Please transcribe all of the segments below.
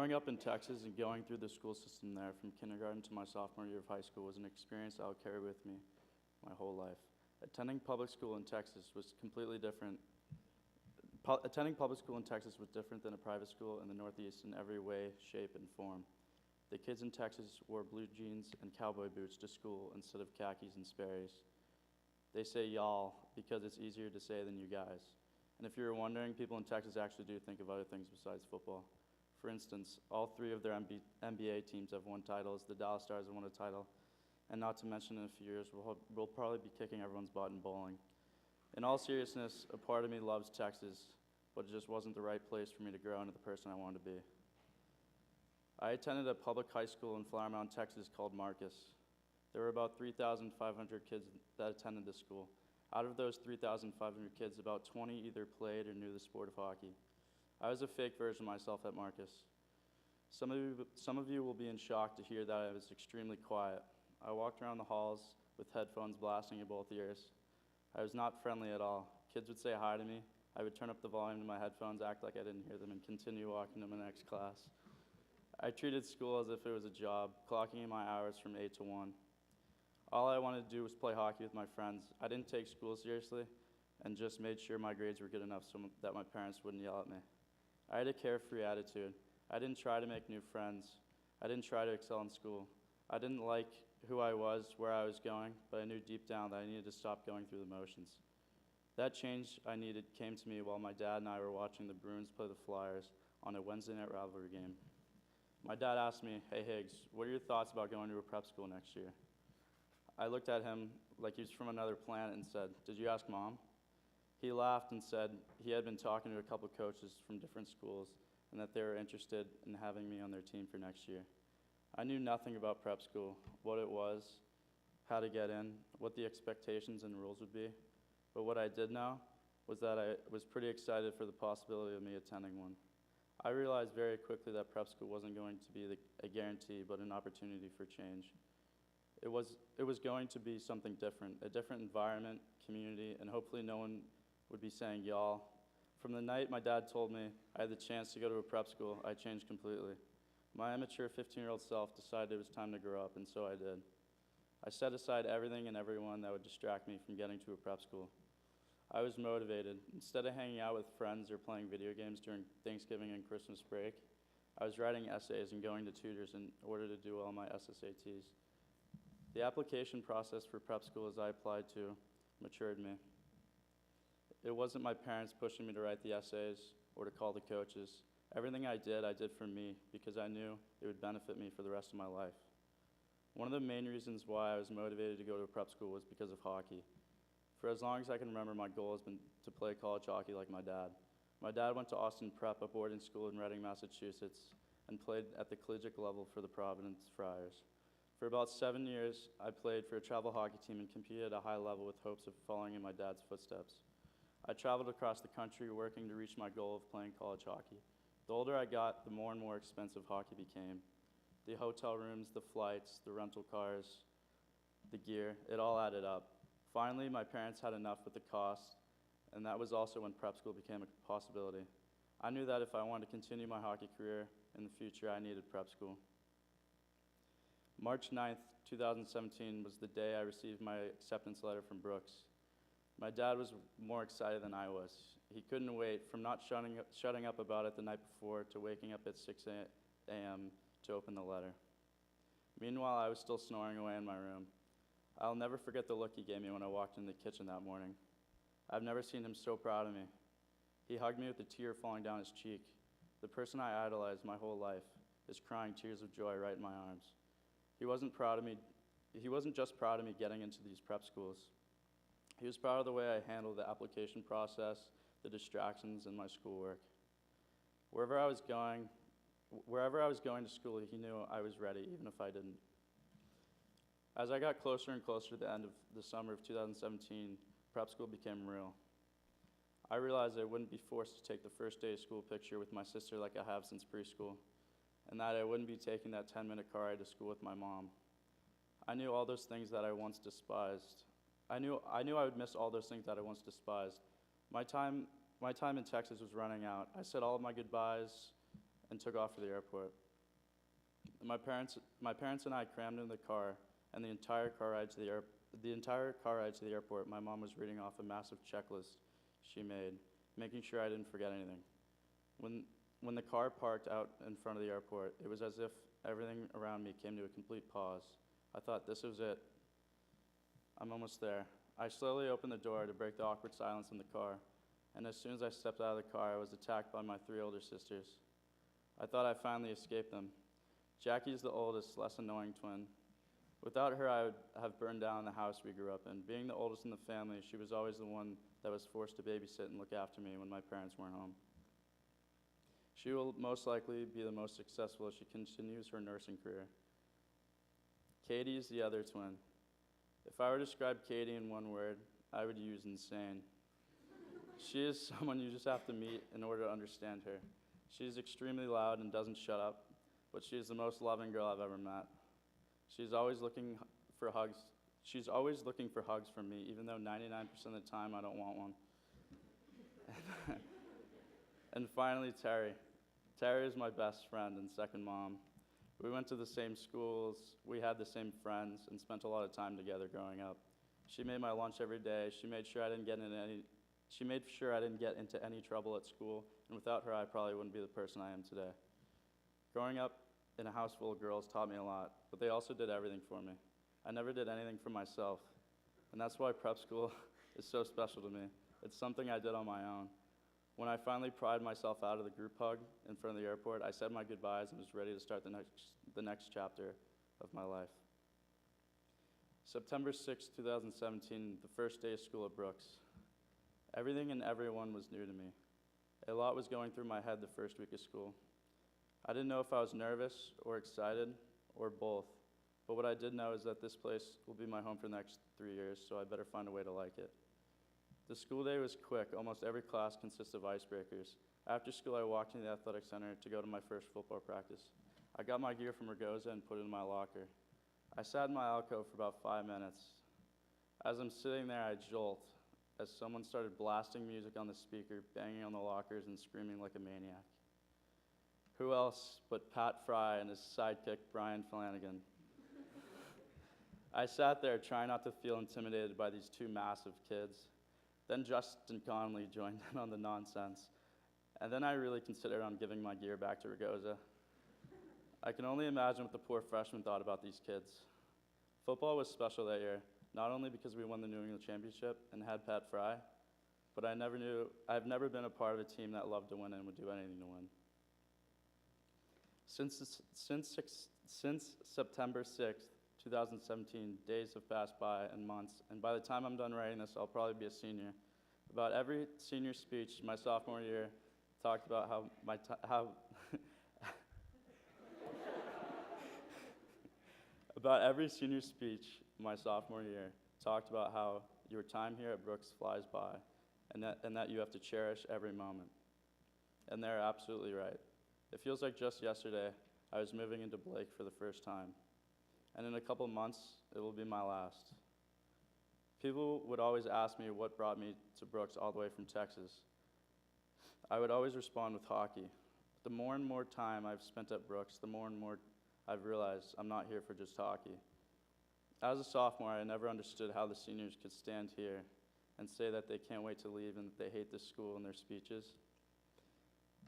Growing up in Texas and going through the school system there from kindergarten to my sophomore year of high school was an experience I'll carry with me my whole life. Attending public school in Texas was completely different. Attending public school in Texas was different than a private school in the Northeast in every way, shape, and form. The kids in Texas wore blue jeans and cowboy boots to school instead of khakis and Sperry's. They say y'all because it's easier to say than you guys. And if you were wondering, people in Texas actually do think of other things besides football. For instance, all three of their NBA teams have won titles. The Dallas Stars have won a title. And not to mention, in a few years, we'll probably be kicking everyone's butt in bowling. In all seriousness, a part of me loves Texas, but it just wasn't the right place for me to grow into the person I wanted to be. I attended a public high school in Flower Mound, Texas called Marcus. There were about 3,500 kids that attended this school. Out of those 3,500 kids, about 20 either played or knew the sport of hockey. I was a fake version of myself at Marcus. Some of you will be in shock to hear that I was extremely quiet. I walked around the halls with headphones blasting in both ears. I was not friendly at all. Kids would say hi to me. I would turn up the volume to my headphones, act like I didn't hear them, and continue walking to my next class. I treated school as if it was a job, clocking in my hours from 8 to 1. All I wanted to do was play hockey with my friends. I didn't take school seriously and just made sure my grades were good enough so that my parents wouldn't yell at me. I had a carefree attitude. I didn't try to make new friends. I didn't try to excel in school. I didn't like who I was, where I was going, but I knew deep down that I needed to stop going through the motions. That change I needed came to me while my dad and I were watching the Bruins play the Flyers on a Wednesday night rivalry game. My dad asked me, "Hey Higgs, what are your thoughts about going to a prep school next year?" I looked at him like he was from another planet and said, "Did you ask Mom?" He laughed and said he had been talking to a couple coaches from different schools and that they were interested in having me on their team for next year. I knew nothing about prep school, what it was, how to get in, what the expectations and rules would be, but what I did know was that I was pretty excited for the possibility of me attending one. I realized very quickly that prep school wasn't going to be a guarantee, but an opportunity for change. It was going to be something different, a different environment, community, and hopefully no one would be saying y'all. From the night my dad told me I had the chance to go to a prep school, I changed completely. My immature 15-year-old self decided it was time to grow up, and so I did. I set aside everything and everyone that would distract me from getting to a prep school. I was motivated. Instead of hanging out with friends or playing video games during Thanksgiving and Christmas break, I was writing essays and going to tutors in order to do all my SSATs. The application process for prep school as I applied to matured me. It wasn't my parents pushing me to write the essays or to call the coaches. Everything I did for me because I knew it would benefit me for the rest of my life. One of the main reasons why I was motivated to go to a prep school was because of hockey. For as long as I can remember, my goal has been to play college hockey like my dad. My dad went to Austin Prep, a boarding school in Reading, Massachusetts, and played at the collegiate level for the Providence Friars. For about 7 years, I played for a travel hockey team and competed at a high level with hopes of following in my dad's footsteps. I traveled across the country working to reach my goal of playing college hockey. The older I got, the more and more expensive hockey became. The hotel rooms, the flights, the rental cars, the gear, it all added up. Finally, my parents had enough with the cost, and that was also when prep school became a possibility. I knew that if I wanted to continue my hockey career in the future, I needed prep school. March 9th, 2017 was the day I received my acceptance letter from Brooks. My dad was more excited than I was. He couldn't wait from not shutting up about it the night before to waking up at 6 a.m. to open the letter. Meanwhile, I was still snoring away in my room. I'll never forget the look he gave me when I walked in the kitchen that morning. I've never seen him so proud of me. He hugged me with a tear falling down his cheek. The person I idolized my whole life is crying tears of joy right in my arms. He wasn't just proud of me getting into these prep schools. He was proud of the way I handled the application process, the distractions, and my schoolwork. Wherever I was going to school, he knew I was ready, even if I didn't. As I got closer and closer to the end of the summer of 2017, prep school became real. I realized I wouldn't be forced to take the first day of school picture with my sister like I have since preschool, and that I wouldn't be taking that 10-minute car ride to school with my mom. I knew all those things that I once despised. I knew I would miss all those things that I once despised. My time in Texas was running out. I said all of my goodbyes and took off for the airport. My parents and I crammed in the car, and the entire car ride to the airport, my mom was reading off a massive checklist she made, making sure I didn't forget anything. When the car parked out in front of the airport, it was as if everything around me came to a complete pause. I thought, this was it. I'm almost there. I slowly opened the door to break the awkward silence in the car, and as soon as I stepped out of the car, I was attacked by my 3 older sisters. I thought I finally escaped them. Jackie's the oldest, less annoying twin. Without her, I would have burned down the house we grew up in. Being the oldest in the family, she was always the one that was forced to babysit and look after me when my parents weren't home. She will most likely be the most successful as she continues her nursing career. Katie is the other twin. If I were to describe Katie in one word, I would use insane. She is someone you just have to meet in order to understand her. She is extremely loud and doesn't shut up, but she is the most loving girl I've ever met. She's always looking for hugs. She's always looking for hugs from me, even though 99% of the time I don't want one. And finally, Terry. Terry is my best friend and second mom. We went to the same schools, we had the same friends, and spent a lot of time together growing up. She made my lunch every day. She made sure I didn't get into any trouble at school, and without her, I probably wouldn't be the person I am today. Growing up in a house full of girls taught me a lot, but they also did everything for me. I never did anything for myself, and that's why prep school is so special to me. It's something I did on my own. When I finally pried myself out of the group hug in front of the airport, I said my goodbyes and was ready to start the next chapter of my life. September 6, 2017, the first day of school at Brooks. Everything and everyone was new to me. A lot was going through my head the first week of school. I didn't know if I was nervous or excited or both, but what I did know is that this place will be my home for the next 3 years, so I better find a way to like it. The school day was quick. Almost every class consists of icebreakers. After school, I walked into the athletic center to go to my first football practice. I got my gear from Ragosa and put it in my locker. I sat in my alcove for about 5 minutes. As I'm sitting there, I jolt as someone started blasting music on the speaker, banging on the lockers, and screaming like a maniac. Who else but Pat Fry and his sidekick, Brian Flanagan? I sat there trying not to feel intimidated by these 2 massive kids. Then Justin Connolly joined in on the nonsense. And then I really considered on giving my gear back to Ragosa. I can only imagine what the poor freshmen thought about these kids. Football was special that year, not only because we won the New England Championship and had Pat Fry, but I've never been a part of a team that loved to win and would do anything to win. Since September 6th, 2017, days have passed by and months, and by the time I'm done writing this, I'll probably be a senior. About every senior speech my sophomore year talked about about every senior speech my sophomore year talked about how your time here at Brooks flies by, and that you have to cherish every moment. And they're absolutely right. It feels like just yesterday I was moving into Blake for the first time. And in a couple months, it will be my last. People would always ask me what brought me to Brooks all the way from Texas. I would always respond with hockey. The more and more time I've spent at Brooks, the more and more I've realized I'm not here for just hockey. As a sophomore, I never understood how the seniors could stand here and say that they can't wait to leave and that they hate this school in their speeches.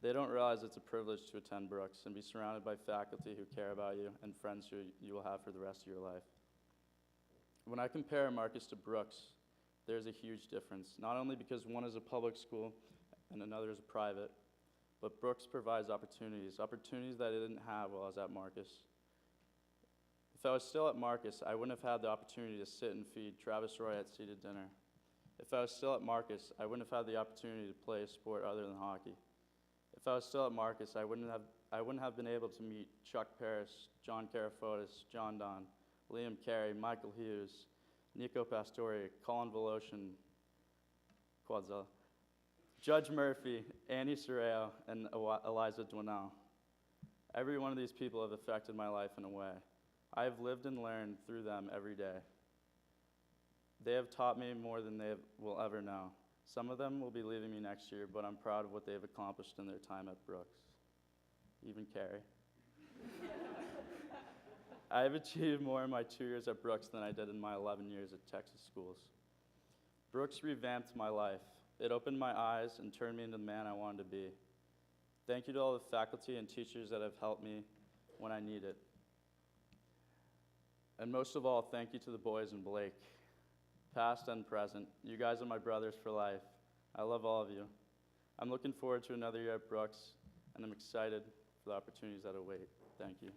They don't realize it's a privilege to attend Brooks and be surrounded by faculty who care about you and friends who you will have for the rest of your life. When I compare Marcus to Brooks, there's a huge difference, not only because one is a public school and another is a private, but Brooks provides opportunities that I didn't have while I was at Marcus. If I was still at Marcus, I wouldn't have had the opportunity to sit and feed Travis Roy at seated dinner. If I was still at Marcus, I wouldn't have had the opportunity to play a sport other than hockey. If I was still at Marcus, I wouldn't have been able to meet Chuck Parrish, John Karafotis, John Don, Liam Carey, Michael Hughes, Nico Pastore, Colin Voloshin, Quadzilla, Judge Murphy, Annie Sorreo, and Eliza Dwinell. Every one of these people have affected my life in a way. I have lived and learned through them every day. They have taught me more than they will ever know. Some of them will be leaving me next year, but I'm proud of what they've accomplished in their time at Brooks. even Carrie. I have achieved more in my 2 years at Brooks than I did in my 11 years at Texas schools. Brooks revamped my life. It opened my eyes and turned me into the man I wanted to be. Thank you to all the faculty and teachers that have helped me when I need it. And most of all, thank you to the boys in Blake, past and present. You guys are my brothers for life. I love all of you. I'm looking forward to another year at Brooks, and I'm excited for the opportunities that await. Thank you.